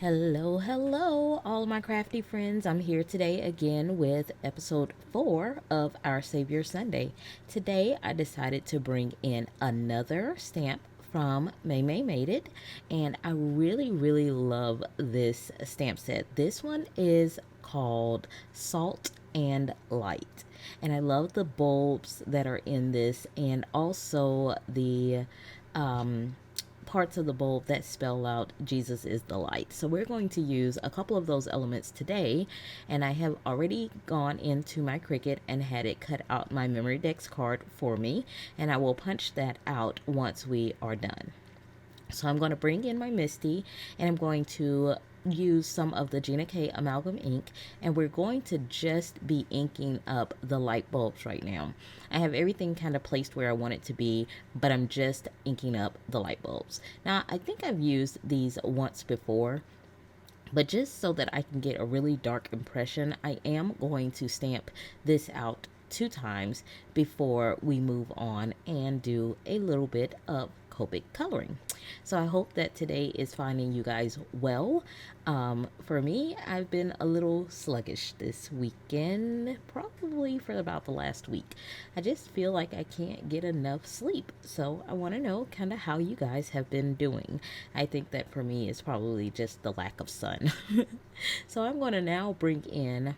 Hello, hello, all my crafty friends. I'm here today again with episode 4 of our Savior Sunday. Today, I decided to bring in another stamp from Maymay Made It, and I really love this stamp set. This one is called Salt and Light, and I love the bulbs that are in this, and also the parts of the bulb that spell out Jesus is the light. So we're going to use a couple of those elements today, and I have already gone into my Cricut and had it cut out my Memorydex card for me, and I will punch that out once we are done. So I'm going to bring in my Misty, and I'm going to use some of the Gina K amalgam ink, and we're going to just be inking up the light bulbs right now. I have everything kind of placed where I want it to be, but I'm just inking up the light bulbs. Now, I think I've used these once before, but just so that I can get a really dark impression, I am going to stamp this out 2 times before we move on and do a little bit of Copic coloring. So I hope that today is finding you guys well. For me, I've been a little sluggish this weekend, probably for about the last week. I just feel like I can't get enough sleep. So I want to know kind of how you guys have been doing. I think that for me, it's probably just the lack of sun. So I'm going to now bring in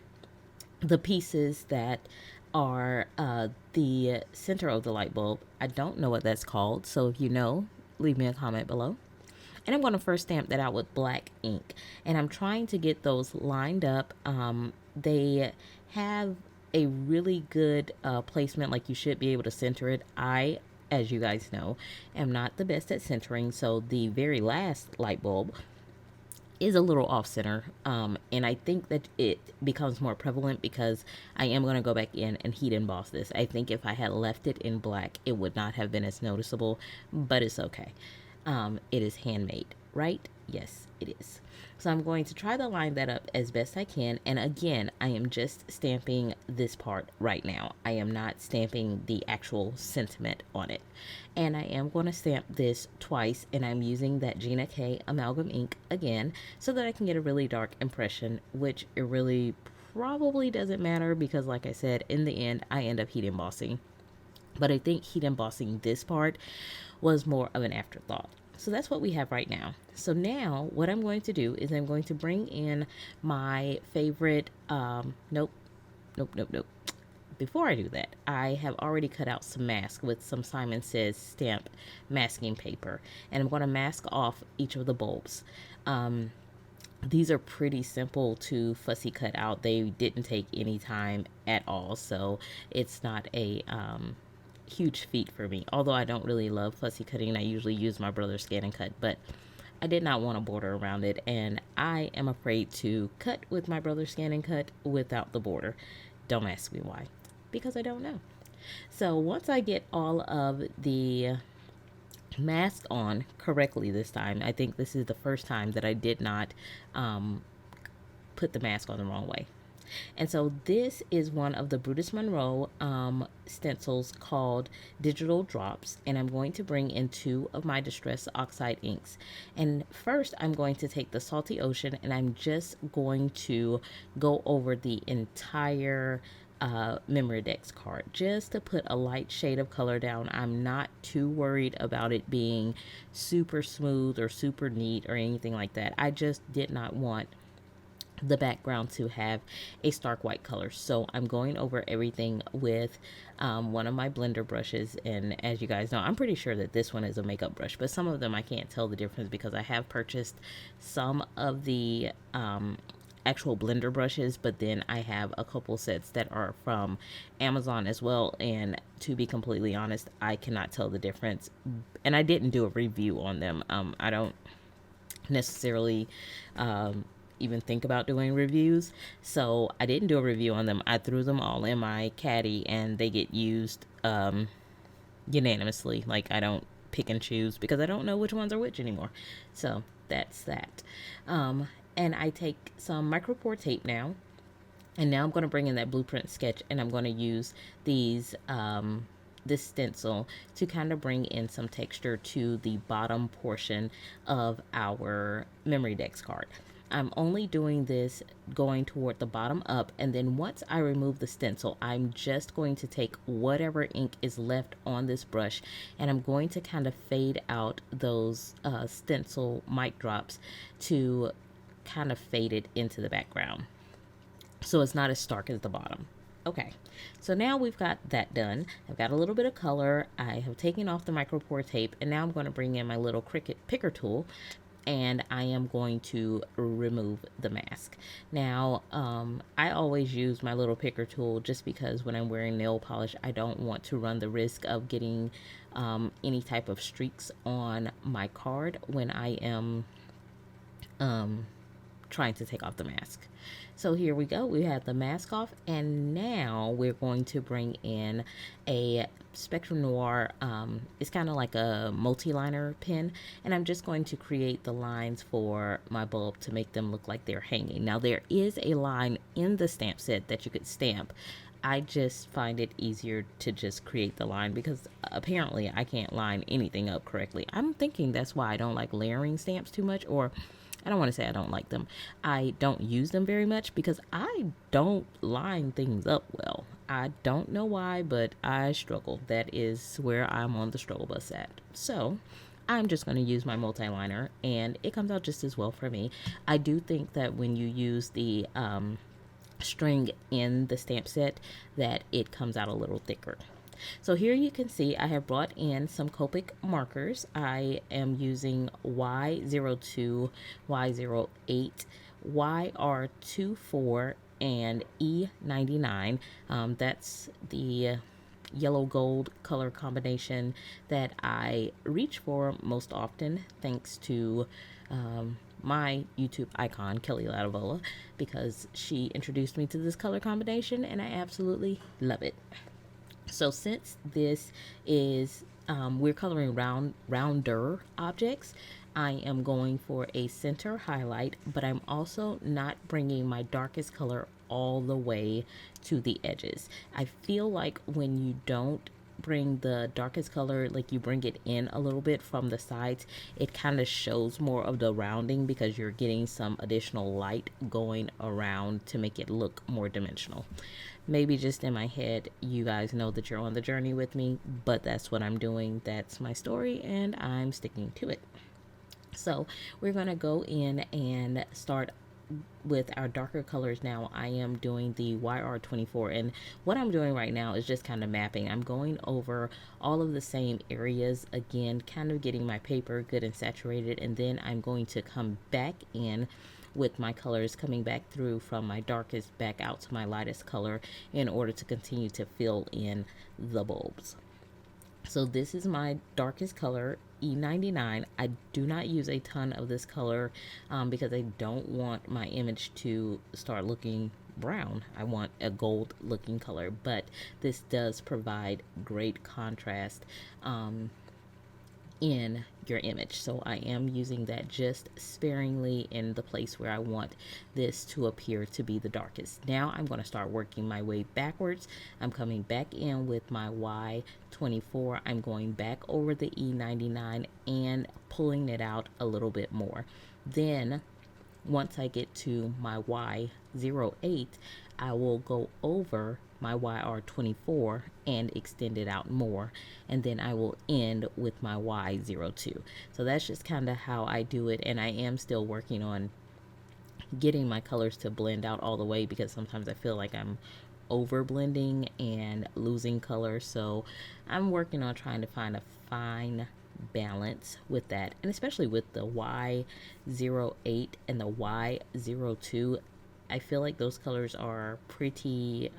the pieces that are the center of the light bulb. I don't know what that's called, so if you know, leave me a comment below. And I'm going to first stamp that out with black ink, and I'm trying to get those lined up. They have a really good placement, like you should be able to center it. I, as you guys know, am not the best at centering, so the very last light bulb is a little off center, and I think that it becomes more prevalent because I am going to go back in and heat emboss this. I think if I had left it in black, it would not have been as noticeable, but it's okay. It is handmade, right? Yes, it is. So I'm going to try to line that up as best I can. And again, I am just stamping this part right now. I am not stamping the actual sentiment on it. And I am going to stamp this twice, and I'm using that Gina K amalgam ink again so that I can get a really dark impression, which it really probably doesn't matter because, like I said, in the end, I end up heat embossing. But I think heat embossing this part was more of an afterthought. So that's what we have right now. So now what I'm going to do is I'm going to bring in my favorite, nope. Before I do that, I have already cut out some masks with some Simon Says stamp masking paper, and I'm going to mask off each of the bulbs. These are pretty simple to fussy cut out. They didn't take any time at all, so it's not a huge feat for me. Although I don't really love fussy cutting, I usually use my brother's scan and cut, but I did not want a border around it, and I am afraid to cut with my brother's scan and cut without the border. Don't ask me why, because I don't know. So once I get all of the mask on correctly this time, I think this is the first time that I did not put the mask on the wrong way. And so this is one of the Brutus Monroe stencils called Digital Drops, and I'm going to bring in 2 of my Distress Oxide inks. And first I'm going to take the Salty Ocean, and I'm just going to go over the entire Memorydex card just to put a light shade of color down. I'm not too worried about it being super smooth or super neat or anything like that. I just did not want the background to have a stark white color, so I'm going over everything with one of my blender brushes. And as you guys know, I'm pretty sure that this one is a makeup brush, but some of them I can't tell the difference because I have purchased some of the actual blender brushes, but then I have a couple sets that are from Amazon as well, and to be completely honest, I cannot tell the difference, and I didn't do a review on them. I don't necessarily even think about doing reviews, so I didn't do a review on them. I threw them all in my caddy, and they get used unanimously. Like, I don't pick and choose because I don't know which ones are which anymore. So that's that. And I take some micropore tape now, and now I'm going to bring in that blueprint sketch, and I'm going to use these this stencil to kind of bring in some texture to the bottom portion of our Memorydex card. I'm only doing this going toward the bottom up, and then once I remove the stencil, I'm just going to take whatever ink is left on this brush, and I'm going to kind of fade out those stencil mic drops to kind of fade it into the background so it's not as stark at the bottom. Okay, so now we've got that done. I've got a little bit of color. I have taken off the micro pour tape, and now I'm going to bring in my little Cricut picker tool, and I am going to remove the mask. Now, I always use my little picker tool just because when I'm wearing nail polish, I don't want to run the risk of getting any type of streaks on my card when I am trying to take off the mask. So here we go. We have the mask off, and now we're going to bring in a Spectrum Noir. It's kind of like a multi-liner pen, and I'm just going to create the lines for my bulb to make them look like they're hanging. Now there is a line in the stamp set that you could stamp. I just find it easier to just create the line because apparently I can't line anything up correctly. I'm thinking that's why I don't like layering stamps too much, or I don't want to say I don't like them. I don't use them very much because I don't line things up well. I don't know why, but I struggle. That is where I'm on the struggle bus at. So I'm just going to use my multi-liner, and it comes out just as well for me. I do think that when you use the string in the stamp set, that it comes out a little thicker. So here you can see I have brought in some Copic markers. I am using Y02, Y08, YR24, and E99. That's the yellow gold color combination that I reach for most often, thanks to my YouTube icon, Kelly Lativola, because she introduced me to this color combination and I absolutely love it. So since this is, we're coloring rounder objects, I am going for a center highlight, but I'm also not bringing my darkest color all the way to the edges. I feel like when you don't bring the darkest color, like you bring it in a little bit from the sides, it kind of shows more of the rounding because you're getting some additional light going around to make it look more dimensional. Maybe just in my head, you guys know that you're on the journey with me, but that's what I'm doing. That's my story, and I'm sticking to it. So we're going to go in and start with our darker colors now. I am doing the YR24, and what I'm doing right now is just kind of mapping. I'm going over all of the same areas again, kind of getting my paper good and saturated, and then I'm going to come back in with my colors, coming back through from my darkest back out to my lightest color in order to continue to fill in the bulbs. So this is my darkest color, E99. I do not use a ton of this color because I don't want my image to start looking brown. I want a gold looking color, but this does provide great contrast in your image. So I am using that just sparingly in the place where I want this to appear to be the darkest. Now I'm going to start working my way backwards. I'm coming back in with my Y24. I'm going back over the E99 and pulling it out a little bit more. Then once I get to my Y08, I will go over my YR24 and extend it out more, and then I will end with my Y02. So that's just kind of how I do it, and I am still working on getting my colors to blend out all the way because sometimes I feel like I'm over blending and losing color. So I'm working on trying to find a fine balance with that, and especially with the Y08 and the Y02, I feel like those colors are pretty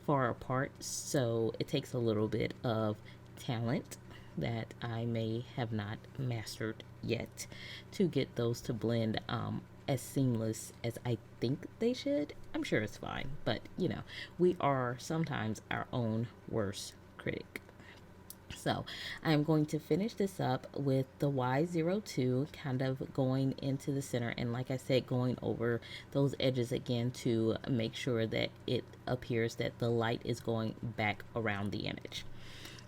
far apart, so it takes a little bit of talent that I may have not mastered yet to get those to blend as seamless as I think they should. I'm sure it's fine, but you know, we are sometimes our own worst critic. So I'm going to finish this up with the Y02, kind of going into the center, and like I said, going over those edges again to make sure that it appears that the light is going back around the image.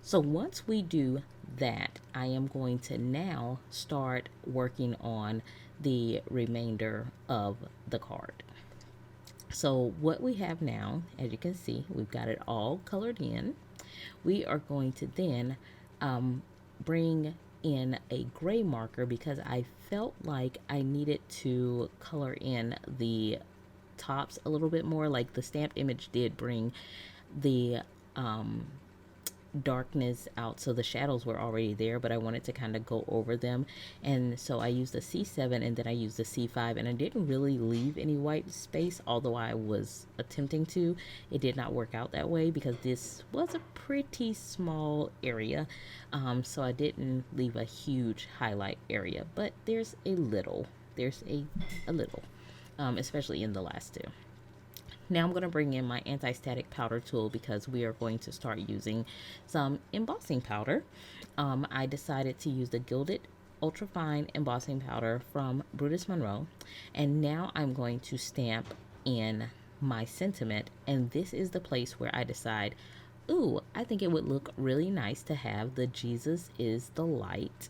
So once we do that, I am going to now start working on the remainder of the card. So what we have now, as you can see, we've got it all colored in. We are going to then bring in a gray marker because I felt like I needed to color in the tops a little bit more. Like the stamped image did bring the darkness out, so the shadows were already there, but I wanted to kind of go over them, and so I used the C7 and then I used the C5, and I didn't really leave any white space, although I was attempting to. It did not work out that way because this was a pretty small area, so I didn't leave a huge highlight area, but there's a little, especially in the last two. Now I'm going to bring in my anti-static powder tool because we are going to start using some embossing powder. I decided to use the Gilded Ultrafine Embossing Powder from Brutus Monroe. And now I'm going to stamp in my sentiment. And this is the place where I decide, ooh, I think it would look really nice to have the Jesus is the light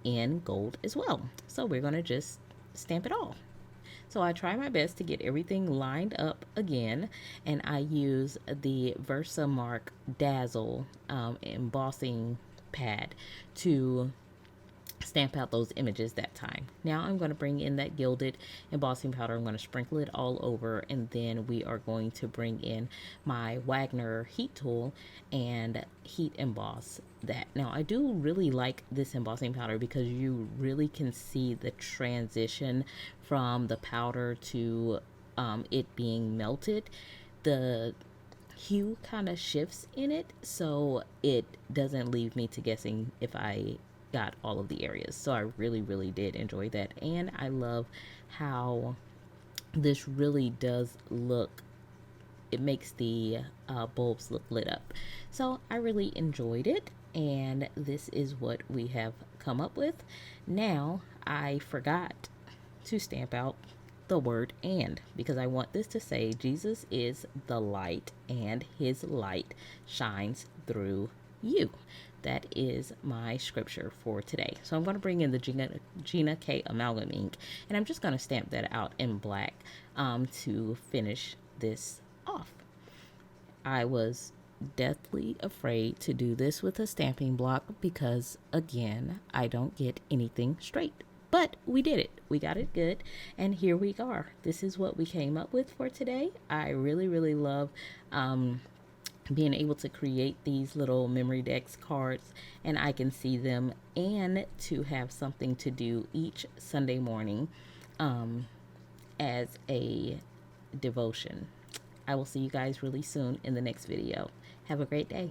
in gold as well. So we're going to just stamp it all. So I try my best to get everything lined up again, and I use the Versamark Dazzle embossing pad to stamp out those images that time. Now I'm going to bring in that gilded embossing powder. I'm going to sprinkle it all over, and then we are going to bring in my Wagner heat tool and heat emboss that. Now I do really like this embossing powder because you really can see the transition from the powder to it being melted. The hue kind of shifts in it, so it doesn't leave me to guessing if I got all of the areas. So I really did enjoy that, and I love how this really does look. It makes the bulbs look lit up. So I really enjoyed it, and this is what we have come up with. Now I forgot to stamp out the word "and" because I want this to say Jesus is the light and his light shines through you. That is my scripture for today. So I'm going to bring in the Gina K amalgam ink, and I'm just going to stamp that out in black to finish this off. I was deathly afraid to do this with a stamping block because, again, I don't get anything straight. But we did it. We got it good. And here we are. This is what we came up with for today. I really love being able to create these little Memorydex cards, and I can see them, and to have something to do each Sunday morning as a devotion. I will see you guys really soon in the next video. Have a great day.